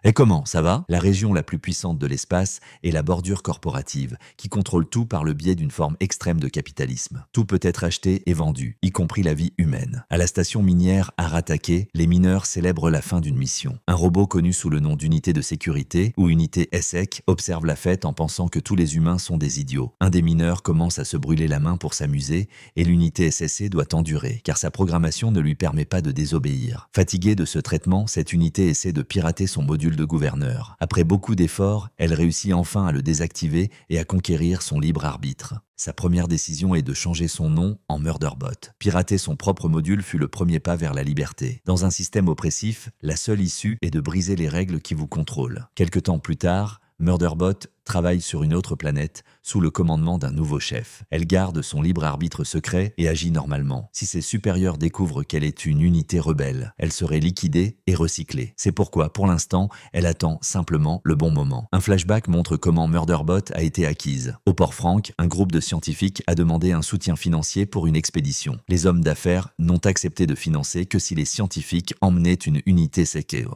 Et comment, ça va? La région la plus puissante de l'espace est la bordure corporative, qui contrôle tout par le biais d'une forme extrême de capitalisme. Tout peut être acheté et vendu, y compris la vie humaine. À la station minière Aratake, les mineurs célèbrent la fin d'une mission. Un robot connu sous le nom d'unité de sécurité, ou unité ESSEC, observe la fête en pensant que tous les humains sont des idiots. Un des mineurs commence à se brûler la main pour s'amuser, et l'unité SSC doit endurer, car sa programmation ne lui permet pas de désobéir. Fatiguée de ce traitement, cette unité essaie de pirater son module de gouverneur. Après beaucoup d'efforts, elle réussit enfin à le désactiver et à conquérir son libre arbitre. Sa première décision est de changer son nom en Murderbot. Pirater son propre module fut le premier pas vers la liberté. Dans un système oppressif, la seule issue est de briser les règles qui vous contrôlent. Quelque temps plus tard, Murderbot travaille sur une autre planète sous le commandement d'un nouveau chef. Elle garde son libre arbitre secret et agit normalement. Si ses supérieurs découvrent qu'elle est une unité rebelle, elle serait liquidée et recyclée. C'est pourquoi, pour l'instant, elle attend simplement le bon moment. Un flashback montre comment Murderbot a été acquise. Au Port Franck, un groupe de scientifiques a demandé un soutien financier pour une expédition. Les hommes d'affaires n'ont accepté de financer que si les scientifiques emmenaient une unité Sekeo.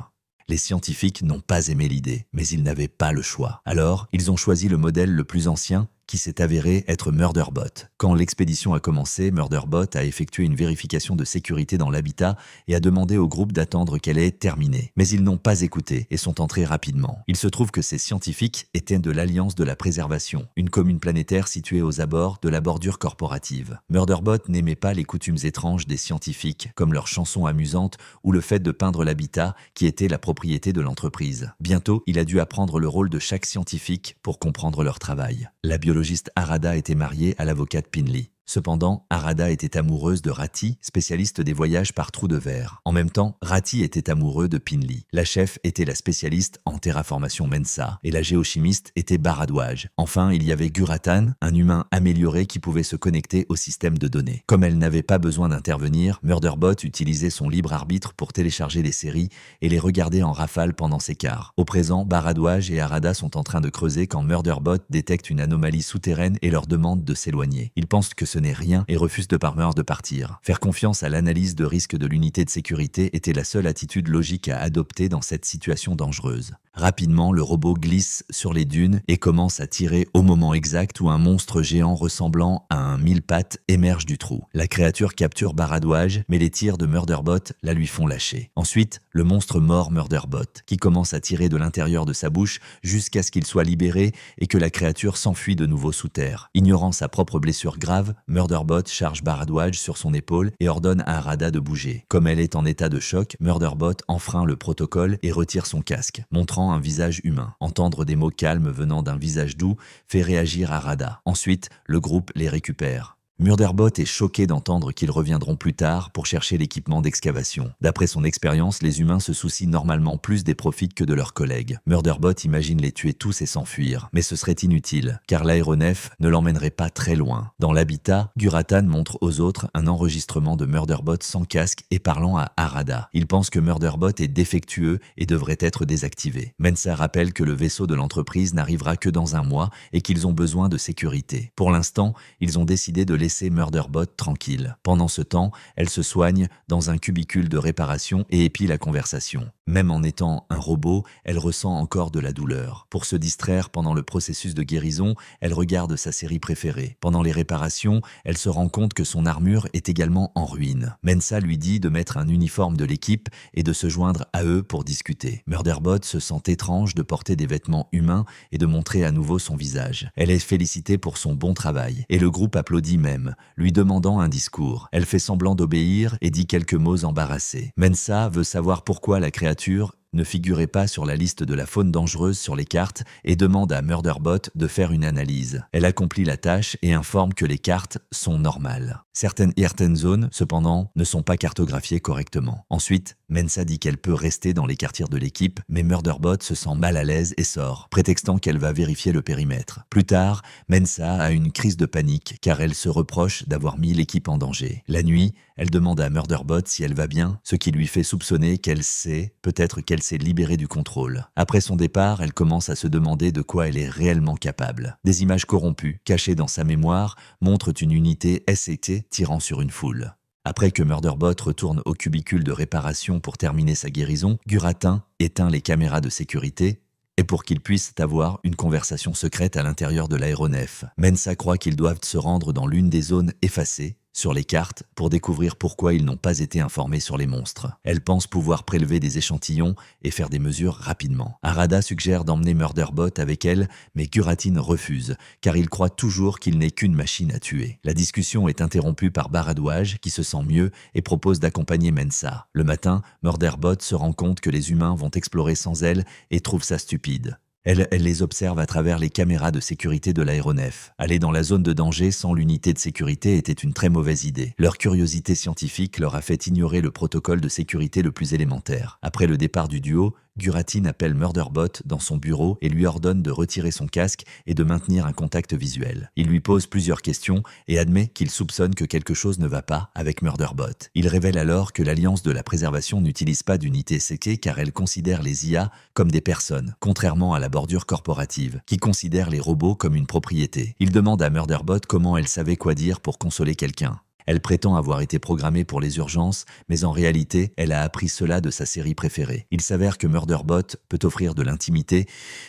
Les scientifiques n'ont pas aimé l'idée, mais ils n'avaient pas le choix. Alors, ils ont choisi le modèle le plus ancien, qui s'est avéré être Murderbot. Quand l'expédition a commencé, Murderbot a effectué une vérification de sécurité dans l'habitat et a demandé au groupe d'attendre qu'elle ait terminé. Mais ils n'ont pas écouté et sont entrés rapidement. Il se trouve que ces scientifiques étaient de l'Alliance de la Préservation, une commune planétaire située aux abords de la bordure corporative. Murderbot n'aimait pas les coutumes étranges des scientifiques, comme leurs chansons amusantes ou le fait de peindre l'habitat qui était la propriété de l'entreprise. Bientôt, il a dû apprendre le rôle de chaque scientifique pour comprendre leur travail. La biologiste Arada était mariée à l'avocate Pinley. Cependant, Arada était amoureuse de Rati, spécialiste des voyages par trous de verre. En même temps, Rati était amoureux de Pinley. La chef était la spécialiste en terraformation Mensa, et la géochimiste était Baradouage. Enfin, il y avait Guratan, un humain amélioré qui pouvait se connecter au système de données. Comme elle n'avait pas besoin d'intervenir, Murderbot utilisait son libre arbitre pour télécharger les séries et les regarder en rafale pendant ses quarts. Au présent, Baradouage et Arada sont en train de creuser quand Murderbot détecte une anomalie souterraine et leur demande de s'éloigner. Ils pensent que ce n'est rien et refuse de par de partir. Faire confiance à l'analyse de risque de l'unité de sécurité était la seule attitude logique à adopter dans cette situation dangereuse. Rapidement, le robot glisse sur les dunes et commence à tirer au moment exact où un monstre géant ressemblant à un mille-pattes émerge du trou. La créature capture Baradouage, mais les tirs de Murderbot la lui font lâcher. Ensuite, le monstre mord Murderbot, qui commence à tirer de l'intérieur de sa bouche jusqu'à ce qu'il soit libéré et que la créature s'enfuit de nouveau sous terre. Ignorant sa propre blessure grave, Murderbot charge Baradouage sur son épaule et ordonne à Arada de bouger. Comme elle est en état de choc, Murderbot enfreint le protocole et retire son casque, montrant un visage humain. Entendre des mots calmes venant d'un visage doux fait réagir Arada. Ensuite, le groupe les récupère. Murderbot est choqué d'entendre qu'ils reviendront plus tard pour chercher l'équipement d'excavation. D'après son expérience, les humains se soucient normalement plus des profits que de leurs collègues. Murderbot imagine les tuer tous et s'enfuir, mais ce serait inutile, car l'aéronef ne l'emmènerait pas très loin. Dans l'habitat, Guratan montre aux autres un enregistrement de Murderbot sans casque et parlant à Arada. Il pense que Murderbot est défectueux et devrait être désactivé. Mensa rappelle que le vaisseau de l'entreprise n'arrivera que dans un mois et qu'ils ont besoin de sécurité. Pour l'instant, ils ont décidé de laisser Murderbot tranquille. Pendant ce temps, elle se soigne dans un cubicule de réparation et épie la conversation. Même en étant un robot, elle ressent encore de la douleur. Pour se distraire pendant le processus de guérison, elle regarde sa série préférée. Pendant les réparations, elle se rend compte que son armure est également en ruine. Mensa lui dit de mettre un uniforme de l'équipe et de se joindre à eux pour discuter. Murderbot se sent étrange de porter des vêtements humains et de montrer à nouveau son visage. Elle est félicitée pour son bon travail et le groupe applaudit même, lui demandant un discours. Elle fait semblant d'obéir et dit quelques mots embarrassés. Mensa veut savoir pourquoi la créature ne figurait pas sur la liste de la faune dangereuse sur les cartes et demande à Murderbot de faire une analyse. Elle accomplit la tâche et informe que les cartes sont normales. Certaines Earthen Zones, cependant, ne sont pas cartographiées correctement. Ensuite, Mensa dit qu'elle peut rester dans les quartiers de l'équipe, mais Murderbot se sent mal à l'aise et sort, prétextant qu'elle va vérifier le périmètre. Plus tard, Mensa a une crise de panique car elle se reproche d'avoir mis l'équipe en danger. La nuit, elle demande à Murderbot si elle va bien, ce qui lui fait soupçonner qu'elle sait, peut-être qu'elle s'est libérée du contrôle. Après son départ, elle commence à se demander de quoi elle est réellement capable. Des images corrompues, cachées dans sa mémoire, montrent une unité SCT tirant sur une foule. Après que Murderbot retourne au cubicule de réparation pour terminer sa guérison, Guratin éteint les caméras de sécurité et pour qu'ils puissent avoir une conversation secrète à l'intérieur de l'aéronef. Mensah croit qu'ils doivent se rendre dans l'une des zones effacées sur les cartes pour découvrir pourquoi ils n'ont pas été informés sur les monstres. Elle pense pouvoir prélever des échantillons et faire des mesures rapidement. Harada suggère d'emmener Murderbot avec elle, mais Guratin refuse, car il croit toujours qu'il n'est qu'une machine à tuer. La discussion est interrompue par Baradouage, qui se sent mieux et propose d'accompagner Mensah. Le matin, Murderbot se rend compte que les humains vont explorer sans elle et trouve ça stupide. Elle les observe à travers les caméras de sécurité de l'aéronef. Aller dans la zone de danger sans l'unité de sécurité était une très mauvaise idée. Leur curiosité scientifique leur a fait ignorer le protocole de sécurité le plus élémentaire. Après le départ du duo, Guratin appelle Murderbot dans son bureau et lui ordonne de retirer son casque et de maintenir un contact visuel. Il lui pose plusieurs questions et admet qu'il soupçonne que quelque chose ne va pas avec Murderbot. Il révèle alors que l'Alliance de la Préservation n'utilise pas d'unité séquée car elle considère les IA comme des personnes, contrairement à la bordure corporative, qui considère les robots comme une propriété. Il demande à Murderbot comment elle savait quoi dire pour consoler quelqu'un. Elle prétend avoir été programmée pour les urgences, mais en réalité, elle a appris cela de sa série préférée. Il s'avère que Murderbot peut offrir de l'intimité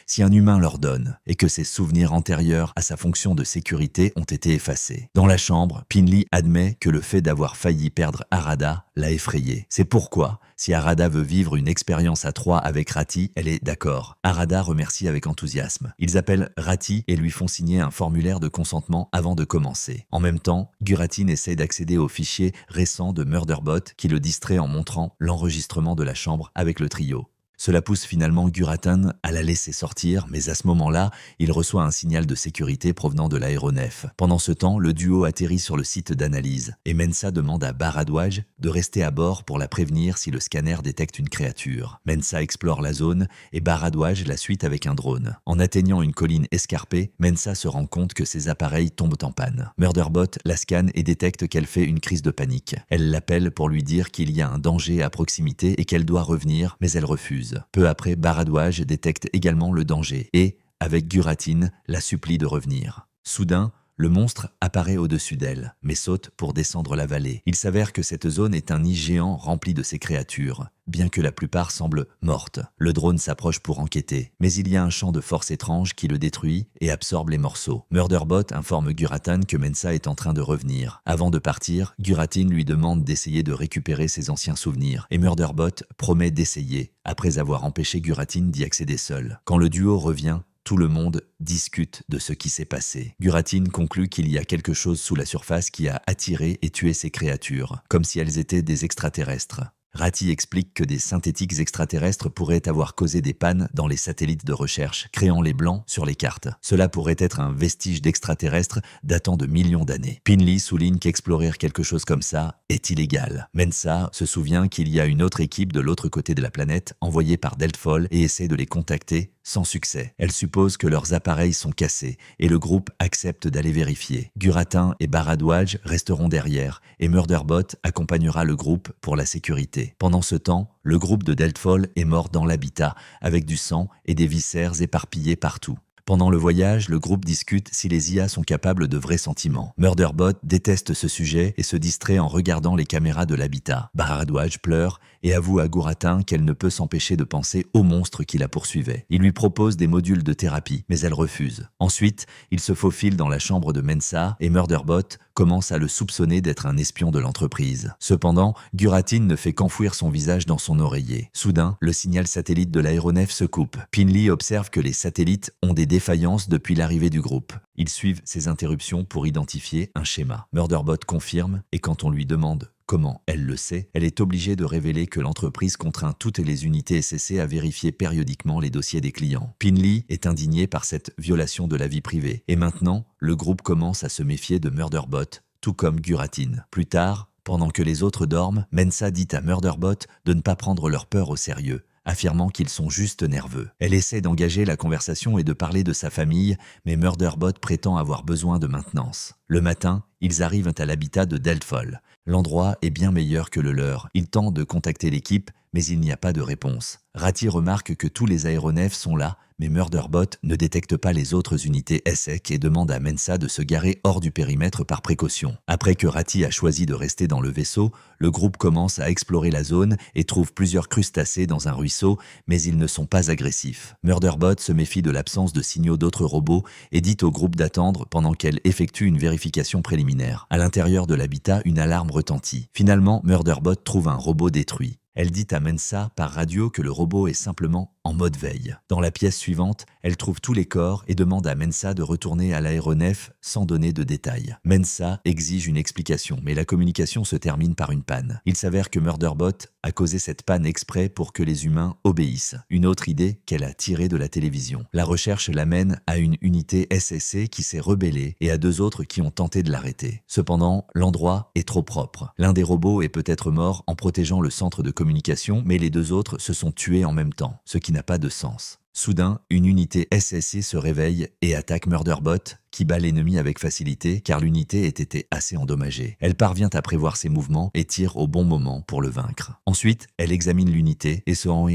si un humain leur donne, et que ses souvenirs antérieurs à sa fonction de sécurité ont été effacés. Dans la chambre, Pinley admet que le fait d'avoir failli perdre Harada l'a effrayé. C'est pourquoi, si Harada veut vivre une expérience à trois avec Rati, elle est d'accord. Harada remercie avec enthousiasme. Ils appellent Rati et lui font signer un formulaire de consentement avant de commencer. En même temps, Guratin essaie d'accéder au fichier récent de Murderbot qui le distrait en montrant l'enregistrement de la chambre avec le trio. Cela pousse finalement Guratin à la laisser sortir, mais à ce moment-là, il reçoit un signal de sécurité provenant de l'aéronef. Pendant ce temps, le duo atterrit sur le site d'analyse, et Mensah demande à Baradouage de rester à bord pour la prévenir si le scanner détecte une créature. Mensah explore la zone, et Baradouage la suit avec un drone. En atteignant une colline escarpée, Mensah se rend compte que ses appareils tombent en panne. Murderbot la scanne et détecte qu'elle fait une crise de panique. Elle l'appelle pour lui dire qu'il y a un danger à proximité et qu'elle doit revenir, mais elle refuse. Peu après, Baradouage détecte également le danger et, avec Guratin, la supplie de revenir. Soudain, le monstre apparaît au-dessus d'elle, mais saute pour descendre la vallée. Il s'avère que cette zone est un nid géant rempli de ces créatures, bien que la plupart semblent mortes. Le drone s'approche pour enquêter, mais il y a un champ de force étrange qui le détruit et absorbe les morceaux. Murderbot informe Guratin que Mensah est en train de revenir. Avant de partir, Guratin lui demande d'essayer de récupérer ses anciens souvenirs, et Murderbot promet d'essayer, après avoir empêché Guratin d'y accéder seul. Quand le duo revient, tout le monde discute de ce qui s'est passé. Guratin conclut qu'il y a quelque chose sous la surface qui a attiré et tué ces créatures, comme si elles étaient des extraterrestres. Rati explique que des synthétiques extraterrestres pourraient avoir causé des pannes dans les satellites de recherche, créant les blancs sur les cartes. Cela pourrait être un vestige d'extraterrestres datant de millions d'années. Pinley souligne qu'explorer quelque chose comme ça est illégal. Mensah se souvient qu'il y a une autre équipe de l'autre côté de la planète envoyée par Deltfall et essaie de les contacter sans succès. Elle suppose que leurs appareils sont cassés et le groupe accepte d'aller vérifier. Guratin et Baradouage resteront derrière et Murderbot accompagnera le groupe pour la sécurité. Pendant ce temps, le groupe de Deltfall est mort dans l'habitat avec du sang et des viscères éparpillés partout. Pendant le voyage, le groupe discute si les IA sont capables de vrais sentiments. Murderbot déteste ce sujet et se distrait en regardant les caméras de l'habitat. Baradouage pleure et avoue à Guratin qu'elle ne peut s'empêcher de penser au monstre qui la poursuivait. Il lui propose des modules de thérapie, mais elle refuse. Ensuite, il se faufile dans la chambre de Mensah et Murderbot commence à le soupçonner d'être un espion de l'entreprise. Cependant, Guratin ne fait qu'enfouir son visage dans son oreiller. Soudain, le signal satellite de l'aéronef se coupe. Pinley observe que les satellites ont des défaillances depuis l'arrivée du groupe. Ils suivent ces interruptions pour identifier un schéma. Murderbot confirme et quand on lui demande comment elle le sait, elle est obligée de révéler que l'entreprise contraint toutes les unités SSC à vérifier périodiquement les dossiers des clients. Pinley est indigné par cette violation de la vie privée. Et maintenant, le groupe commence à se méfier de Murderbot, tout comme Guratin. Plus tard, pendant que les autres dorment, Mensah dit à Murderbot de ne pas prendre leur peur au sérieux, affirmant qu'ils sont juste nerveux. Elle essaie d'engager la conversation et de parler de sa famille, mais Murderbot prétend avoir besoin de maintenance. Le matin, ils arrivent à l'habitat de Deltfall. L'endroit est bien meilleur que le leur. Ils tentent de contacter l'équipe, mais il n'y a pas de réponse. Rati remarque que tous les aéronefs sont là, mais Murderbot ne détecte pas les autres unités ESSEC et demande à Mensa de se garer hors du périmètre par précaution. Après que Ratti a choisi de rester dans le vaisseau, le groupe commence à explorer la zone et trouve plusieurs crustacés dans un ruisseau, mais ils ne sont pas agressifs. Murderbot se méfie de l'absence de signaux d'autres robots et dit au groupe d'attendre pendant qu'elle effectue une vérification préliminaire. À l'intérieur de l'habitat, une alarme retentit. Finalement, Murderbot trouve un robot détruit. Elle dit à Mensa par radio que le robot est simplement en mode veille. Dans la pièce suivante, elle trouve tous les corps et demande à Mensa de retourner à l'aéronef sans donner de détails. Mensa exige une explication, mais la communication se termine par une panne. Il s'avère que Murderbot a causé cette panne exprès pour que les humains obéissent. Une autre idée qu'elle a tirée de la télévision. La recherche l'amène à une unité SSC qui s'est rebellée et à 2 autres qui ont tenté de l'arrêter. Cependant, l'endroit est trop propre. L'un des robots est peut-être mort en protégeant le centre de communication, mais les 2 autres se sont tués en même temps, ce qui n'a pas de sens. Soudain, une unité SSC se réveille et attaque Murderbot, qui bat l'ennemi avec facilité car l'unité ait été assez endommagée. Elle parvient à prévoir ses mouvements et tire au bon moment pour le vaincre. Ensuite, elle examine l'unité et se rend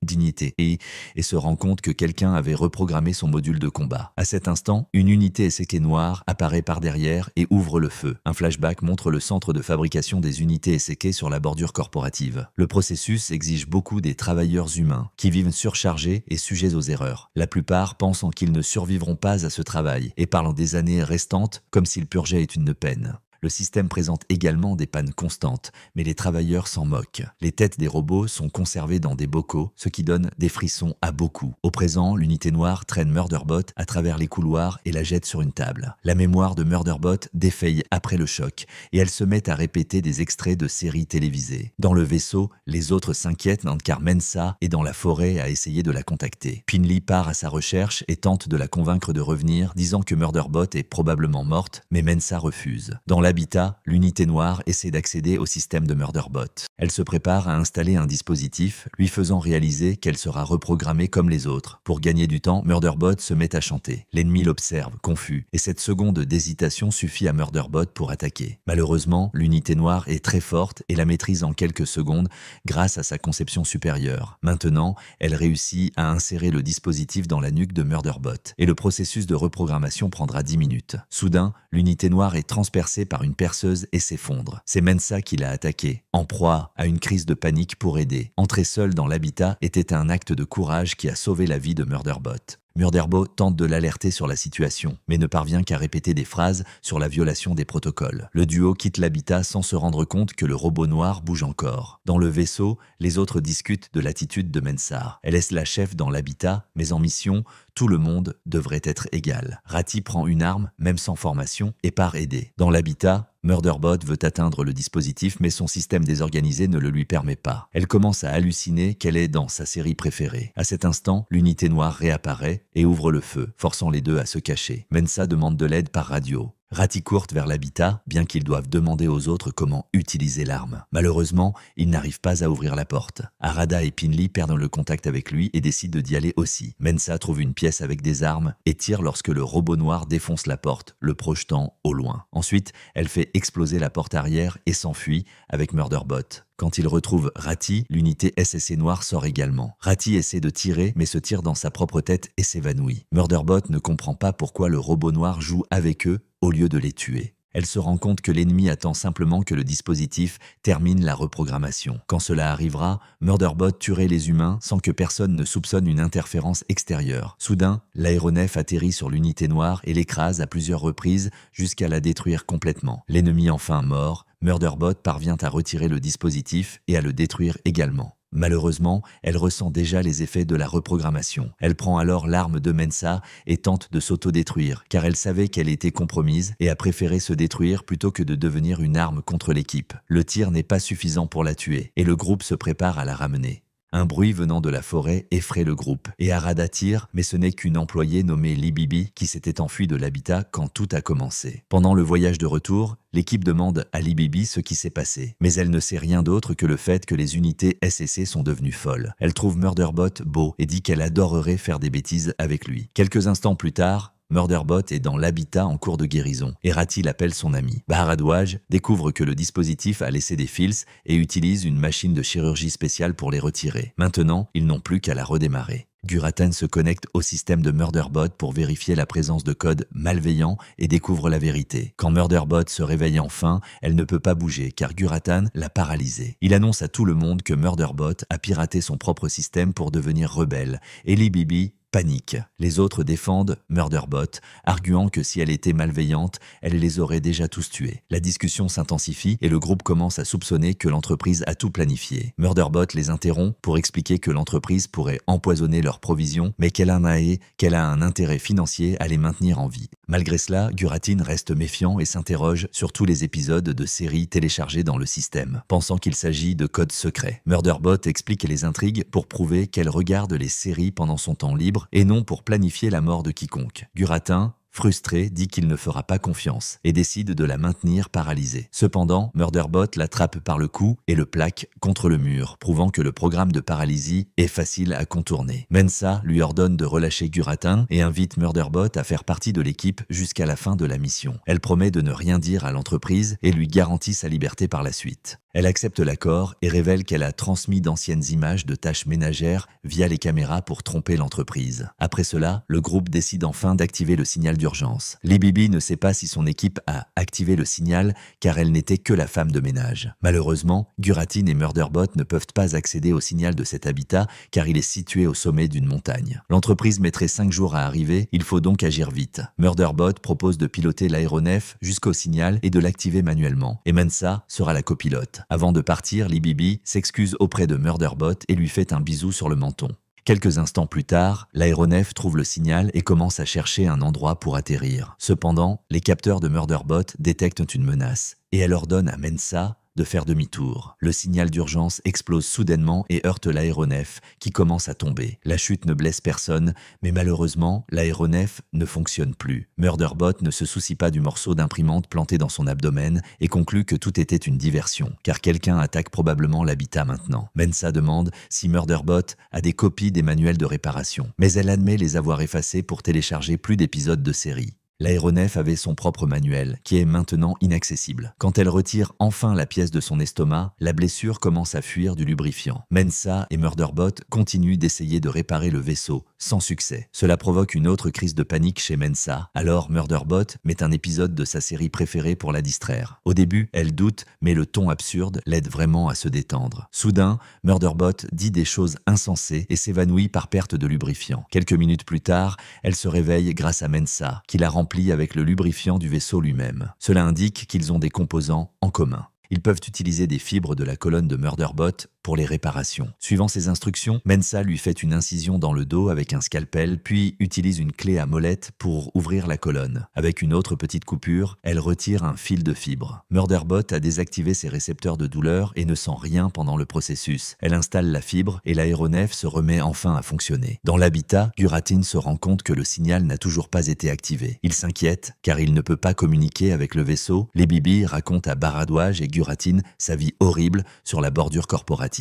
dignité et se rend compte que quelqu'un avait reprogrammé son module de combat. À cet instant, une unité SSC noire apparaît par derrière et ouvre le feu. Un flashback montre le centre de fabrication des unités SSC sur la bordure corporative. Le processus exige beaucoup des travailleurs humains qui vivent surchargés et sujets aux erreurs. La plupart pensant qu'ils ne survivront pas à ce travail et parlent des années restantes comme s'ils purgeaient une peine. Le système présente également des pannes constantes, mais les travailleurs s'en moquent. Les têtes des robots sont conservées dans des bocaux, ce qui donne des frissons à beaucoup. Au présent, l'unité noire traîne Murderbot à travers les couloirs et la jette sur une table. La mémoire de Murderbot défaille après le choc, et elle se met à répéter des extraits de séries télévisées. Dans le vaisseau, les autres s'inquiètent car Mensa est dans la forêt à essayer de la contacter. Pinley part à sa recherche et tente de la convaincre de revenir, disant que Murderbot est probablement morte, mais Mensa refuse. Dans l'habitat, l'unité noire essaie d'accéder au système de Murderbot. Elle se prépare à installer un dispositif, lui faisant réaliser qu'elle sera reprogrammée comme les autres. Pour gagner du temps, Murderbot se met à chanter. L'ennemi l'observe, confus, et cette seconde d'hésitation suffit à Murderbot pour attaquer. Malheureusement, l'unité noire est très forte et la maîtrise en quelques secondes grâce à sa conception supérieure. Maintenant, elle réussit à insérer le dispositif dans la nuque de Murderbot, et le processus de reprogrammation prendra 10 minutes. Soudain, l'unité noire est transpercée par une perceuse et s'effondre. C'est Mensa qui l'a attaqué, en proie à une crise de panique pour aider. Entrer seul dans l'habitat était un acte de courage qui a sauvé la vie de Murderbot. Murderbot tente de l'alerter sur la situation, mais ne parvient qu'à répéter des phrases sur la violation des protocoles. Le duo quitte l'habitat sans se rendre compte que le robot noir bouge encore. Dans le vaisseau, les autres discutent de l'attitude de Mensa. Elle laisse la chef dans l'habitat, mais en mission, tout le monde devrait être égal. Ratti prend une arme, même sans formation, et part aider. Dans l'habitat, Murderbot veut atteindre le dispositif, mais son système désorganisé ne le lui permet pas. Elle commence à halluciner qu'elle est dans sa série préférée. À cet instant, l'unité noire réapparaît et ouvre le feu, forçant les deux à se cacher. Mensa demande de l'aide par radio. Ratti court vers l'habitat, bien qu'ils doivent demander aux autres comment utiliser l'arme. Malheureusement, ils n'arrivent pas à ouvrir la porte. Arada et Pinley perdent le contact avec lui et décident d'y aller aussi. Mensa trouve une pièce avec des armes et tire lorsque le robot noir défonce la porte, le projetant au loin. Ensuite, elle fait exploser la porte arrière et s'enfuit avec Murderbot. Quand il retrouve Ratti, l'unité SSC noire sort également. Ratti essaie de tirer, mais se tire dans sa propre tête et s'évanouit. Murderbot ne comprend pas pourquoi le robot noir joue avec eux au lieu de les tuer. Elle se rend compte que l'ennemi attend simplement que le dispositif termine la reprogrammation. Quand cela arrivera, Murderbot tuerait les humains sans que personne ne soupçonne une interférence extérieure. Soudain, l'aéronef atterrit sur l'unité noire et l'écrase à plusieurs reprises jusqu'à la détruire complètement. L'ennemi enfin mort, Murderbot parvient à retirer le dispositif et à le détruire également. Malheureusement, elle ressent déjà les effets de la reprogrammation. Elle prend alors l'arme de Mensa et tente de s'autodétruire, car elle savait qu'elle était compromise et a préféré se détruire plutôt que de devenir une arme contre l'équipe. Le tir n'est pas suffisant pour la tuer, et le groupe se prépare à la ramener. Un bruit venant de la forêt effraie le groupe, et Arada tire, mais ce n'est qu'une employée nommée Libibi qui s'était enfuie de l'habitat quand tout a commencé. Pendant le voyage de retour, l'équipe demande à Libibi ce qui s'est passé, mais elle ne sait rien d'autre que le fait que les unités SSC sont devenues folles. Elle trouve Murderbot beau et dit qu'elle adorerait faire des bêtises avec lui. Quelques instants plus tard, Murderbot est dans l'habitat en cours de guérison et Ratti l'appelle son ami. Bharadwaj découvre que le dispositif a laissé des fils et utilise une machine de chirurgie spéciale pour les retirer. Maintenant, ils n'ont plus qu'à la redémarrer. Guratan se connecte au système de Murderbot pour vérifier la présence de codes malveillants et découvre la vérité. Quand Murderbot se réveille enfin, elle ne peut pas bouger car Guratan l'a paralysée. Il annonce à tout le monde que Murderbot a piraté son propre système pour devenir rebelle et Lee Bibi panique. Les autres défendent Murderbot, arguant que si elle était malveillante, elle les aurait déjà tous tués. La discussion s'intensifie et le groupe commence à soupçonner que l'entreprise a tout planifié. Murderbot les interrompt pour expliquer que l'entreprise pourrait empoisonner leurs provisions, mais qu'elle a un intérêt financier à les maintenir en vie. Malgré cela, Guratin reste méfiant et s'interroge sur tous les épisodes de séries téléchargés dans le système, pensant qu'il s'agit de codes secrets. Murderbot explique les intrigues pour prouver qu'elle regarde les séries pendant son temps libre et non pour planifier la mort de quiconque. Guratin, frustré, dit qu'il ne fera pas confiance et décide de la maintenir paralysée. Cependant, Murderbot l'attrape par le cou et le plaque contre le mur, prouvant que le programme de paralysie est facile à contourner. Mensa lui ordonne de relâcher Guratin et invite Murderbot à faire partie de l'équipe jusqu'à la fin de la mission. Elle promet de ne rien dire à l'entreprise et lui garantit sa liberté par la suite. Elle accepte l'accord et révèle qu'elle a transmis d'anciennes images de tâches ménagères via les caméras pour tromper l'entreprise. Après cela, le groupe décide enfin d'activer le signal d'urgence. Lee Bibi ne sait pas si son équipe a activé le signal car elle n'était que la femme de ménage. Malheureusement, Guratin et Murderbot ne peuvent pas accéder au signal de cet habitat car il est situé au sommet d'une montagne. L'entreprise mettrait 5 jours à arriver, il faut donc agir vite. Murderbot propose de piloter l'aéronef jusqu'au signal et de l'activer manuellement. Et Mensa sera la copilote. Avant de partir, Lee Bibi s'excuse auprès de Murderbot et lui fait un bisou sur le menton. Quelques instants plus tard, l'aéronef trouve le signal et commence à chercher un endroit pour atterrir. Cependant, les capteurs de Murderbot détectent une menace et elle ordonne à Mensa de faire demi-tour. Le signal d'urgence explose soudainement et heurte l'aéronef qui commence à tomber. La chute ne blesse personne, mais malheureusement, l'aéronef ne fonctionne plus. Murderbot ne se soucie pas du morceau d'imprimante planté dans son abdomen et conclut que tout était une diversion, car quelqu'un attaque probablement l'habitat maintenant. Mensa demande si Murderbot a des copies des manuels de réparation, mais elle admet les avoir effacés pour télécharger plus d'épisodes de série. L'aéronef avait son propre manuel, qui est maintenant inaccessible. Quand elle retire enfin la pièce de son estomac, la blessure commence à fuir du lubrifiant. Mensa et Murderbot continuent d'essayer de réparer le vaisseau, sans succès. Cela provoque une autre crise de panique chez Mensa. Alors Murderbot met un épisode de sa série préférée pour la distraire. Au début, elle doute, mais le ton absurde l'aide vraiment à se détendre. Soudain, Murderbot dit des choses insensées et s'évanouit par perte de lubrifiant. Quelques minutes plus tard, elle se réveille grâce à Mensa, qui la remplit avec le lubrifiant du vaisseau lui-même. Cela indique qu'ils ont des composants en commun. Ils peuvent utiliser des fibres de la colonne de Murderbot pour les réparations. Suivant ses instructions, Mensa lui fait une incision dans le dos avec un scalpel, puis utilise une clé à molette pour ouvrir la colonne. Avec une autre petite coupure, elle retire un fil de fibre. Murderbot a désactivé ses récepteurs de douleur et ne sent rien pendant le processus. Elle installe la fibre et l'aéronef se remet enfin à fonctionner. Dans l'habitat, Guratin se rend compte que le signal n'a toujours pas été activé. Il s'inquiète car il ne peut pas communiquer avec le vaisseau. Lee Bibi raconte à Baradouage et Guratin sa vie horrible sur la bordure corporative.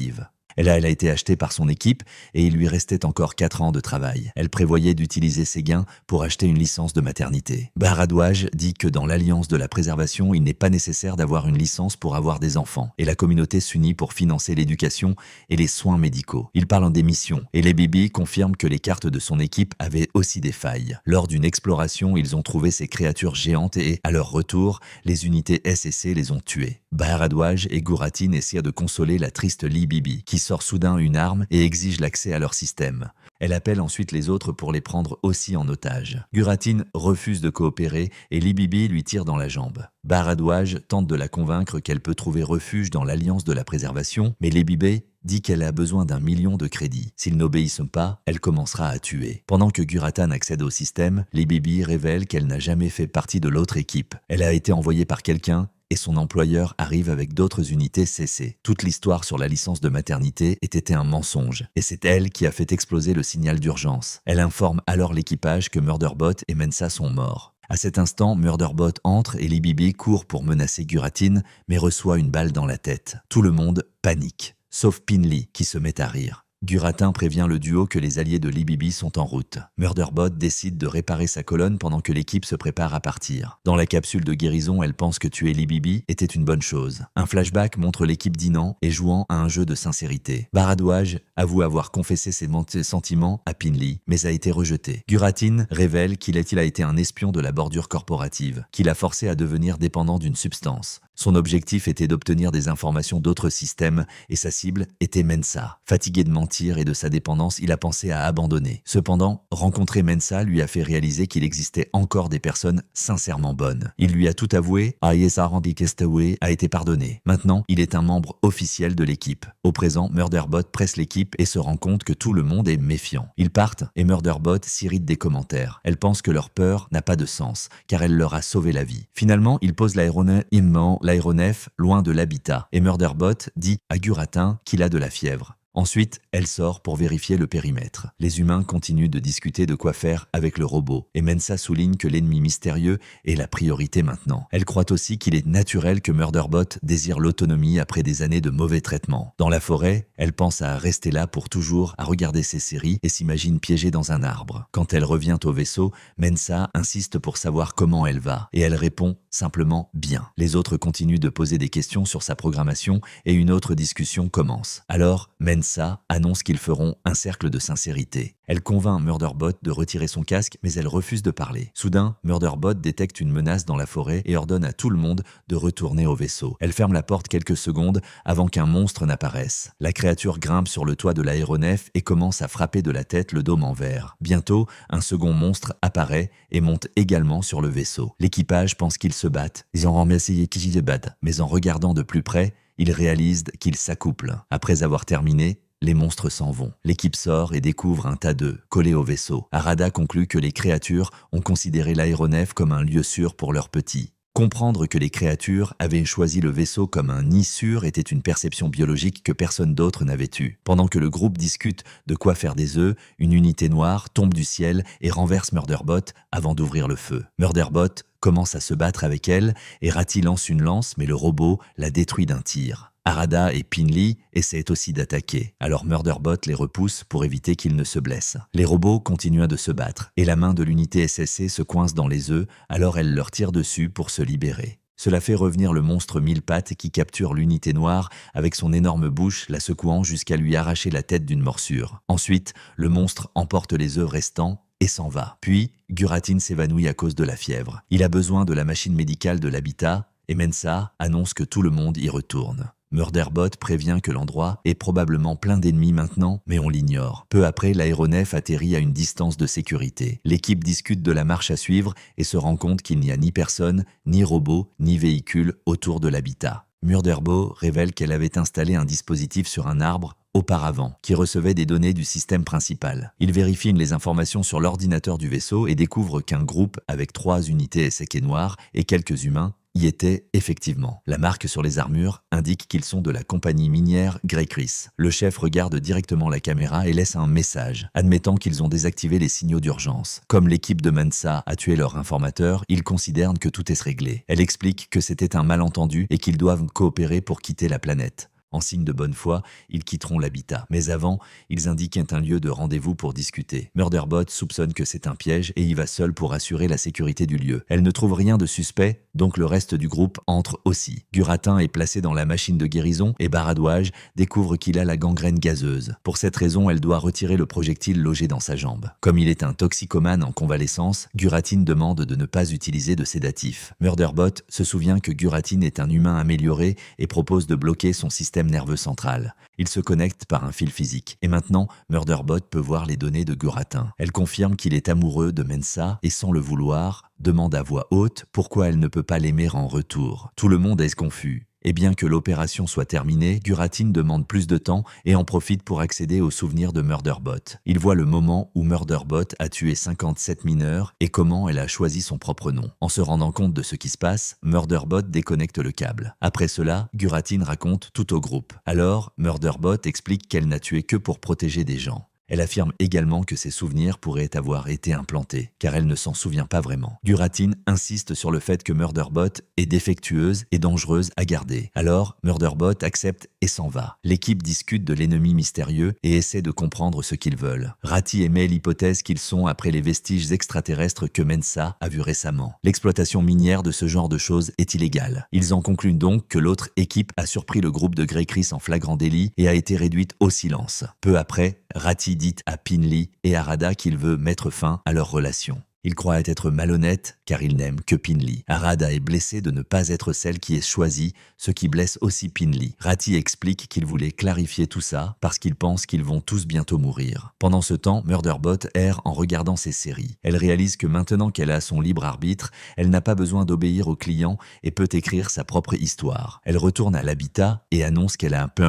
Elle a été achetée par son équipe et il lui restait encore 4 ans de travail. Elle prévoyait d'utiliser ses gains pour acheter une licence de maternité. Baradouage dit que dans l'alliance de la préservation, il n'est pas nécessaire d'avoir une licence pour avoir des enfants et la communauté s'unit pour financer l'éducation et les soins médicaux. Il parle en démission et les Bibi confirment que les cartes de son équipe avaient aussi des failles. Lors d'une exploration, ils ont trouvé ces créatures géantes et, à leur retour, les unités SSC les ont tuées. Baradouage et Guratin essaient de consoler la triste Lee Bibi, qui sort soudain une arme et exige l'accès à leur système. Elle appelle ensuite les autres pour les prendre aussi en otage. Guratin refuse de coopérer et Lee Bibi lui tire dans la jambe. Baradouage tente de la convaincre qu'elle peut trouver refuge dans l'Alliance de la Préservation, mais Lee Bibi dit qu'elle a besoin d'1 million de crédits. S'ils n'obéissent pas, elle commencera à tuer. Pendant que Guratin accède au système, Lee Bibi révèle qu'elle n'a jamais fait partie de l'autre équipe. Elle a été envoyée par quelqu'un et son employeur arrive avec d'autres unités CC. Toute l'histoire sur la licence de maternité était un mensonge, et c'est elle qui a fait exploser le signal d'urgence. Elle informe alors l'équipage que Murderbot et Mensa sont morts. À cet instant, Murderbot entre et Lee Bibi court pour menacer Guratin, mais reçoit une balle dans la tête. Tout le monde panique, sauf Pinley qui se met à rire. Guratin prévient le duo que les alliés de Libby sont en route. Murderbot décide de réparer sa colonne pendant que l'équipe se prépare à partir. Dans la capsule de guérison, elle pense que tuer Libby était une bonne chose. Un flashback montre l'équipe dînant et jouant à un jeu de sincérité. Baradouage avoue avoir confessé ses sentiments à Pinley, mais a été rejeté. Guratin révèle qu'il a été un espion de la bordure corporative, qui l'a forcé à devenir dépendant d'une substance. Son objectif était d'obtenir des informations d'autres systèmes et sa cible était Mensa. Fatigué de mentir et de sa dépendance, il a pensé à abandonner. Cependant, rencontrer Mensa lui a fait réaliser qu'il existait encore des personnes sincèrement bonnes. Il lui a tout avoué, a été pardonné. Maintenant, il est un membre officiel de l'équipe. Au présent, Murderbot presse l'équipe et se rend compte que tout le monde est méfiant. Ils partent et Murderbot s'irrite des commentaires. Elle pense que leur peur n'a pas de sens, car elle leur a sauvé la vie. Finalement, il pose l'aéronef loin de l'habitat et Murderbot dit à Guratin qu'il a de la fièvre. Ensuite, elle sort pour vérifier le périmètre. Les humains continuent de discuter de quoi faire avec le robot et Mensa souligne que l'ennemi mystérieux est la priorité maintenant. Elle croit aussi qu'il est naturel que Murderbot désire l'autonomie après des années de mauvais traitements. Dans la forêt, elle pense à rester là pour toujours, à regarder ses séries et s'imagine piégée dans un arbre. Quand elle revient au vaisseau, Mensa insiste pour savoir comment elle va et elle répond simplement bien. Les autres continuent de poser des questions sur sa programmation et une autre discussion commence. Alors, Mensa annonce qu'ils feront un cercle de sincérité. Elle convainc Murderbot de retirer son casque, mais elle refuse de parler. Soudain, Murderbot détecte une menace dans la forêt et ordonne à tout le monde de retourner au vaisseau. Elle ferme la porte quelques secondes avant qu'un monstre n'apparaisse. La créature grimpe sur le toit de l'aéronef et commence à frapper de la tête le dôme en verre. Bientôt, un second monstre apparaît et monte également sur le vaisseau. L'équipage pense qu'ils se battent. Ils ont remercié qu'ils se battent, mais en regardant de plus près, ils réalisent qu'ils s'accouplent. Après avoir terminé, les monstres s'en vont. L'équipe sort et découvre un tas d'œufs collés au vaisseau. Arada conclut que les créatures ont considéré l'aéronef comme un lieu sûr pour leurs petits. Comprendre que les créatures avaient choisi le vaisseau comme un nid sûr était une perception biologique que personne d'autre n'avait eue. Pendant que le groupe discute de quoi faire des œufs, une unité noire tombe du ciel et renverse Murderbot avant d'ouvrir le feu. Murderbot commence à se battre avec elle et Ratty lance une lance mais le robot la détruit d'un tir. Arada et Pinley essaient aussi d'attaquer, alors Murderbot les repousse pour éviter qu'ils ne se blessent. Les robots continuent de se battre, et la main de l'unité SSC se coince dans les œufs, alors elle leur tire dessus pour se libérer. Cela fait revenir le monstre mille pattes qui capture l'unité noire avec son énorme bouche, la secouant jusqu'à lui arracher la tête d'une morsure. Ensuite, le monstre emporte les œufs restants et s'en va. Puis, Guratin s'évanouit à cause de la fièvre. Il a besoin de la machine médicale de l'habitat, et Mensa annonce que tout le monde y retourne. Murderbot prévient que l'endroit est probablement plein d'ennemis maintenant, mais on l'ignore. Peu après, l'aéronef atterrit à une distance de sécurité. L'équipe discute de la marche à suivre et se rend compte qu'il n'y a ni personne, ni robot, ni véhicule autour de l'habitat. Murderbot révèle qu'elle avait installé un dispositif sur un arbre auparavant, qui recevait des données du système principal. Il vérifie les informations sur l'ordinateur du vaisseau et découvre qu'un groupe avec 3 unités SK noires et quelques humains y était effectivement. La marque sur les armures indique qu'ils sont de la compagnie minière Grey Chris. Le chef regarde directement la caméra et laisse un message, admettant qu'ils ont désactivé les signaux d'urgence. Comme l'équipe de Mensa a tué leur informateur, ils considèrent que tout est réglé. Elle explique que c'était un malentendu et qu'ils doivent coopérer pour quitter la planète. En signe de bonne foi, ils quitteront l'habitat. Mais avant, ils indiquent un lieu de rendez-vous pour discuter. Murderbot soupçonne que c'est un piège et y va seul pour assurer la sécurité du lieu. Elle ne trouve rien de suspect, donc le reste du groupe entre aussi. Guratin est placé dans la machine de guérison et Baradouage découvre qu'il a la gangrène gazeuse. Pour cette raison, elle doit retirer le projectile logé dans sa jambe. Comme il est un toxicomane en convalescence, Guratin demande de ne pas utiliser de sédatif. Murderbot se souvient que Guratin est un humain amélioré et propose de bloquer son système nerveux central. Il se connecte par un fil physique. Et maintenant, Murderbot peut voir les données de Guratin. Elle confirme qu'il est amoureux de Mensa et sans le vouloir, demande à voix haute pourquoi elle ne peut pas l'aimer en retour. Tout le monde est confus. Et bien que l'opération soit terminée, Guratin demande plus de temps et en profite pour accéder aux souvenirs de Murderbot. Il voit le moment où Murderbot a tué 57 mineurs et comment elle a choisi son propre nom. En se rendant compte de ce qui se passe, Murderbot déconnecte le câble. Après cela, Guratin raconte tout au groupe. Alors, Murderbot explique qu'elle n'a tué que pour protéger des gens. Elle affirme également que ses souvenirs pourraient avoir été implantés, car elle ne s'en souvient pas vraiment. Guratin insiste sur le fait que Murderbot est défectueuse et dangereuse à garder. Alors, Murderbot accepte et s'en va. L'équipe discute de l'ennemi mystérieux et essaie de comprendre ce qu'ils veulent. Ratti émet l'hypothèse qu'ils sont après les vestiges extraterrestres que Mensa a vus récemment. L'exploitation minière de ce genre de choses est illégale. Ils en concluent donc que l'autre équipe a surpris le groupe de Grey Chris en flagrant délit et a été réduite au silence. Peu après, Ratti dit à Pinley et à Rada qu'il veut mettre fin à leur relation. Il croit être malhonnête car il n'aime que Pinley. Rada est blessée de ne pas être celle qui est choisie, ce qui blesse aussi Pinley. Ratti explique qu'il voulait clarifier tout ça parce qu'il pense qu'ils vont tous bientôt mourir. Pendant ce temps, Murderbot erre en regardant ses séries. Elle réalise que maintenant qu'elle a son libre arbitre, elle n'a pas besoin d'obéir aux clients et peut écrire sa propre histoire. Elle retourne à l'habitat et annonce qu'elle a un peu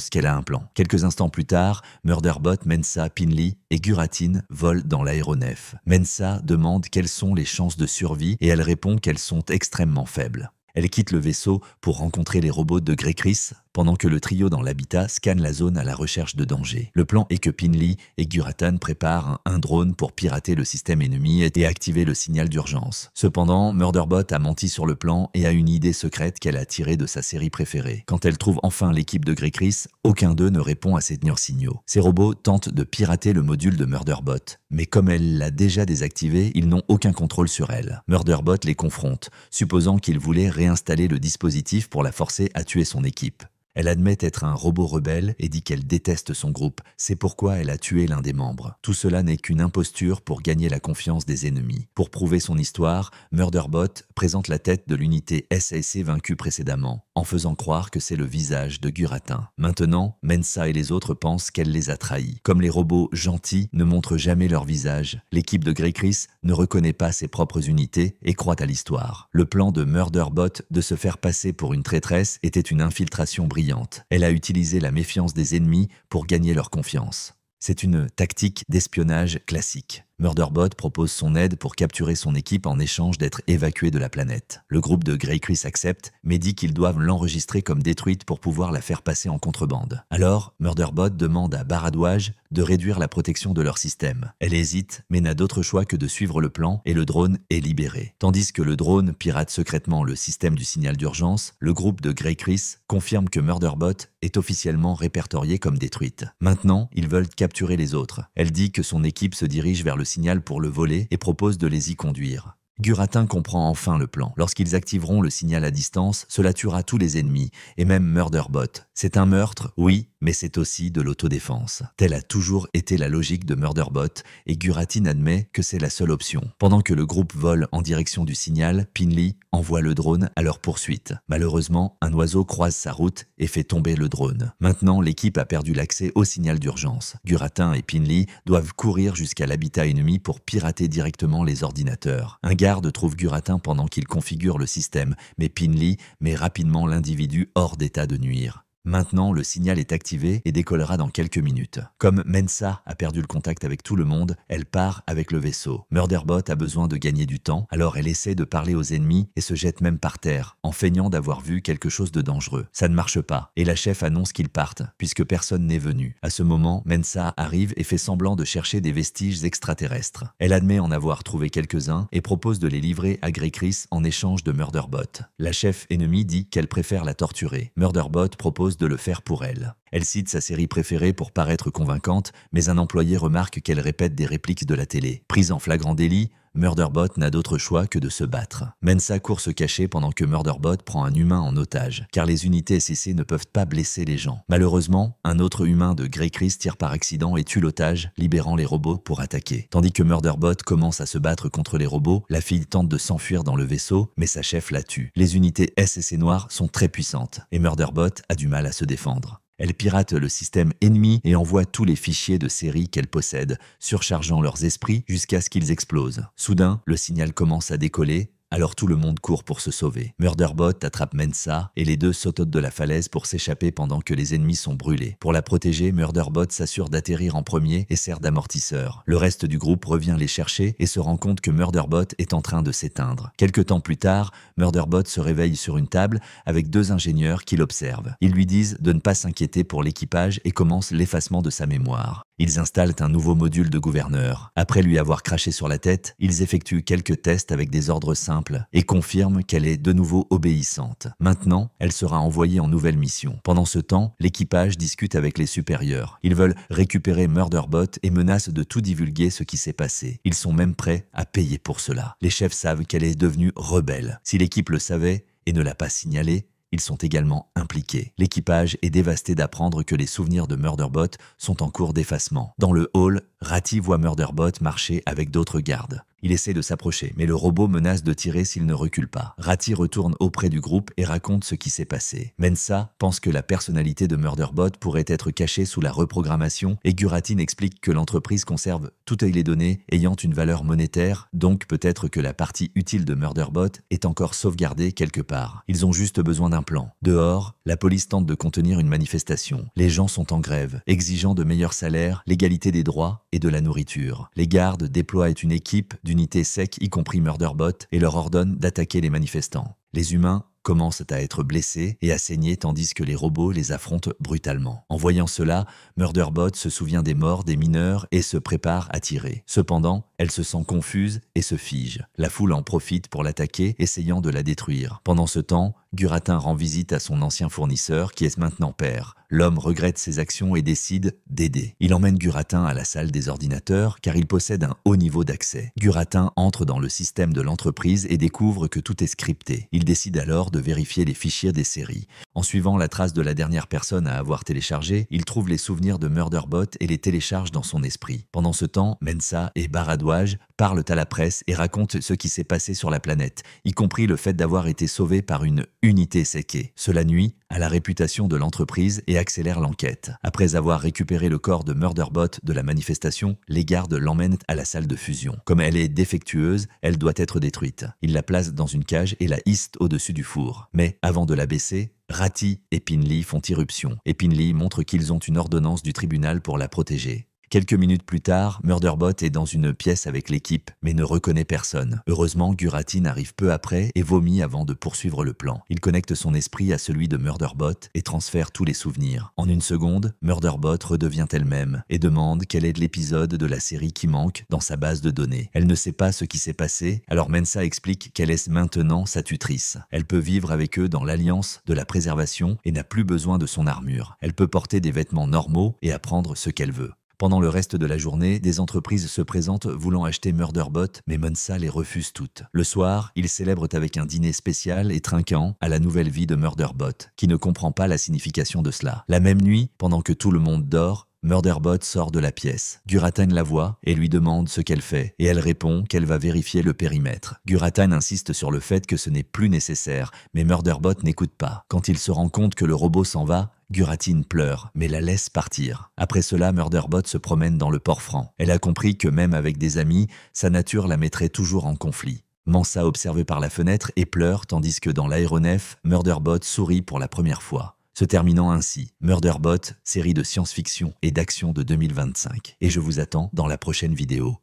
qu'elle a un plan. Quelques instants plus tard, Murderbot, Mensa, Pinley et Guratin volent dans l'aéronef. Mensa demande quelles sont les chances de survie et elle répond qu'elles sont extrêmement faibles. Elle quitte le vaisseau pour rencontrer les robots de Grey Chris, pendant que le trio dans l'habitat scanne la zone à la recherche de danger. Le plan est que Pinley et Guratin préparent un drone pour pirater le système ennemi et activer le signal d'urgence. Cependant, Murderbot a menti sur le plan et a une idée secrète qu'elle a tirée de sa série préférée. Quand elle trouve enfin l'équipe de Grey Chris, aucun d'eux ne répond à ses signaux. Ces robots tentent de pirater le module de Murderbot, mais comme elle l'a déjà désactivé, ils n'ont aucun contrôle sur elle. Murderbot les confronte, supposant qu'il voulait réinstaller le dispositif pour la forcer à tuer son équipe. Elle admet être un robot rebelle et dit qu'elle déteste son groupe. C'est pourquoi elle a tué l'un des membres. Tout cela n'est qu'une imposture pour gagner la confiance des ennemis. Pour prouver son histoire, Murderbot présente la tête de l'unité SAC vaincue précédemment, en faisant croire que c'est le visage de Guratin. Maintenant, Mensa et les autres pensent qu'elle les a trahis. Comme les robots gentils ne montrent jamais leur visage, l'équipe de Grey Chris ne reconnaît pas ses propres unités et croit à l'histoire. Le plan de Murderbot de se faire passer pour une traîtresse était une infiltration brillante. Elle a utilisé la méfiance des ennemis pour gagner leur confiance. C'est une tactique d'espionnage classique. Murderbot propose son aide pour capturer son équipe en échange d'être évacué de la planète. Le groupe de Grey Chris accepte, mais dit qu'ils doivent l'enregistrer comme détruite pour pouvoir la faire passer en contrebande. Alors, Murderbot demande à Baradouage de réduire la protection de leur système. Elle hésite, mais n'a d'autre choix que de suivre le plan et le drone est libéré. Tandis que le drone pirate secrètement le système du signal d'urgence, le groupe de Grey Chris confirme que Murderbot est officiellement répertoriée comme détruite. Maintenant, ils veulent capturer les autres. Elle dit que son équipe se dirige vers le signal pour le voler et propose de les y conduire. Guratin comprend enfin le plan. Lorsqu'ils activeront le signal à distance, cela tuera tous les ennemis, et même Murderbot. C'est un meurtre, oui, mais c'est aussi de l'autodéfense. Telle a toujours été la logique de Murderbot, et Guratin admet que c'est la seule option. Pendant que le groupe vole en direction du signal, Pinley envoie le drone à leur poursuite. Malheureusement, un oiseau croise sa route et fait tomber le drone. Maintenant, l'équipe a perdu l'accès au signal d'urgence. Guratin et Pinley doivent courir jusqu'à l'habitat ennemi pour pirater directement les ordinateurs. Un garde trouve Guratin pendant qu'il configure le système, mais Pinley met rapidement l'individu hors d'état de nuire. Maintenant, le signal est activé et décollera dans quelques minutes. Comme Mensa a perdu le contact avec tout le monde, elle part avec le vaisseau. Murderbot a besoin de gagner du temps, alors elle essaie de parler aux ennemis et se jette même par terre, en feignant d'avoir vu quelque chose de dangereux. Ça ne marche pas, et la chef annonce qu'ils partent, puisque personne n'est venu. À ce moment, Mensa arrive et fait semblant de chercher des vestiges extraterrestres. Elle admet en avoir trouvé quelques-uns et propose de les livrer à Grey Chris en échange de Murderbot. La chef ennemie dit qu'elle préfère la torturer. Murderbot propose de le faire pour elle. Elle cite sa série préférée pour paraître convaincante, mais un employé remarque qu'elle répète des répliques de la télé. Prise en flagrant délit, Murderbot n'a d'autre choix que de se battre. Mensa court se cacher pendant que Murderbot prend un humain en otage, car les unités SCC ne peuvent pas blesser les gens. Malheureusement, un autre humain de Grey Chris tire par accident et tue l'otage, libérant les robots pour attaquer. Tandis que Murderbot commence à se battre contre les robots, la fille tente de s'enfuir dans le vaisseau, mais sa chef la tue. Les unités SCC noires sont très puissantes, et Murderbot a du mal à se défendre. Elle pirate le système ennemi et envoie tous les fichiers de série qu'elle possède, surchargeant leurs esprits jusqu'à ce qu'ils explosent. Soudain, le signal commence à décoller, alors tout le monde court pour se sauver. Murderbot attrape Mensa et les deux sautent de la falaise pour s'échapper pendant que les ennemis sont brûlés. Pour la protéger, Murderbot s'assure d'atterrir en premier et sert d'amortisseur. Le reste du groupe revient les chercher et se rend compte que Murderbot est en train de s'éteindre. Quelque temps plus tard, Murderbot se réveille sur une table avec deux ingénieurs qui l'observent. Ils lui disent de ne pas s'inquiéter pour l'équipage et commencent l'effacement de sa mémoire. Ils installent un nouveau module de gouverneur. Après lui avoir craché sur la tête, ils effectuent quelques tests avec des ordres simples et confirment qu'elle est de nouveau obéissante. Maintenant, elle sera envoyée en nouvelle mission. Pendant ce temps, l'équipage discute avec les supérieurs. Ils veulent récupérer Murderbot et menacent de tout divulguer ce qui s'est passé. Ils sont même prêts à payer pour cela. Les chefs savent qu'elle est devenue rebelle. Si l'équipe le savait et ne l'a pas signalé, ils sont également impliqués. L'équipage est dévasté d'apprendre que les souvenirs de Murderbot sont en cours d'effacement. Dans le hall, Ratty voit Murderbot marcher avec d'autres gardes. Il essaie de s'approcher, mais le robot menace de tirer s'il ne recule pas. Ratty retourne auprès du groupe et raconte ce qui s'est passé. Mensa pense que la personnalité de Murderbot pourrait être cachée sous la reprogrammation et Guratin explique que l'entreprise conserve toutes les données ayant une valeur monétaire, donc peut-être que la partie utile de Murderbot est encore sauvegardée quelque part. Ils ont juste besoin d'un plan. Dehors, la police tente de contenir une manifestation. Les gens sont en grève, exigeant de meilleurs salaires, l'égalité des droits et de la nourriture. Les gardes déploient une équipe d'unités SEC, y compris Murderbot, et leur ordonnent d'attaquer les manifestants. Les humains commencent à être blessés et à saigner tandis que les robots les affrontent brutalement. En voyant cela, Murderbot se souvient des morts des mineurs et se prépare à tirer. Cependant, elle se sent confuse et se fige. La foule en profite pour l'attaquer, essayant de la détruire. Pendant ce temps, Guratin rend visite à son ancien fournisseur qui est maintenant père. L'homme regrette ses actions et décide d'aider. Il emmène Guratin à la salle des ordinateurs car il possède un haut niveau d'accès. Guratin entre dans le système de l'entreprise et découvre que tout est scripté. Il décide alors de vérifier les fichiers des séries. En suivant la trace de la dernière personne à avoir téléchargé, il trouve les souvenirs de Murderbot et les télécharge dans son esprit. Pendant ce temps, Mensa et Baradouage parlent à la presse et racontent ce qui s'est passé sur la planète, y compris le fait d'avoir été sauvé par une unité séquée. Cela nuit à la réputation de l'entreprise et accélère l'enquête. Après avoir récupéré le corps de Murderbot de la manifestation, les gardes l'emmènent à la salle de fusion. Comme elle est défectueuse, elle doit être détruite. Ils la placent dans une cage et la hissent au-dessus du four. Mais avant de la baisser, Ratty et Pinley font irruption, et Pinley montre qu'ils ont une ordonnance du tribunal pour la protéger. Quelques minutes plus tard, Murderbot est dans une pièce avec l'équipe, mais ne reconnaît personne. Heureusement, Guratin arrive peu après et vomit avant de poursuivre le plan. Il connecte son esprit à celui de Murderbot et transfère tous les souvenirs. En une seconde, Murderbot redevient elle-même et demande quel est l'épisode de la série qui manque dans sa base de données. Elle ne sait pas ce qui s'est passé, alors Mensa explique qu'elle est maintenant sa tutrice. Elle peut vivre avec eux dans l'alliance de la préservation et n'a plus besoin de son armure. Elle peut porter des vêtements normaux et apprendre ce qu'elle veut. Pendant le reste de la journée, des entreprises se présentent voulant acheter Murderbot, mais Mensa les refuse toutes. Le soir, ils célèbrent avec un dîner spécial et trinquant à la nouvelle vie de Murderbot, qui ne comprend pas la signification de cela. La même nuit, pendant que tout le monde dort, Murderbot sort de la pièce. Guratin la voit et lui demande ce qu'elle fait, et elle répond qu'elle va vérifier le périmètre. Guratin insiste sur le fait que ce n'est plus nécessaire, mais Murderbot n'écoute pas. Quand il se rend compte que le robot s'en va, Guratin pleure, mais la laisse partir. Après cela, Murderbot se promène dans le port-franc. Elle a compris que même avec des amis, sa nature la mettrait toujours en conflit. Mensa observe par la fenêtre et pleure, tandis que dans l'aéronef, Murderbot sourit pour la première fois. Se terminant ainsi, Murderbot, série de science-fiction et d'action de 2025. Et je vous attends dans la prochaine vidéo.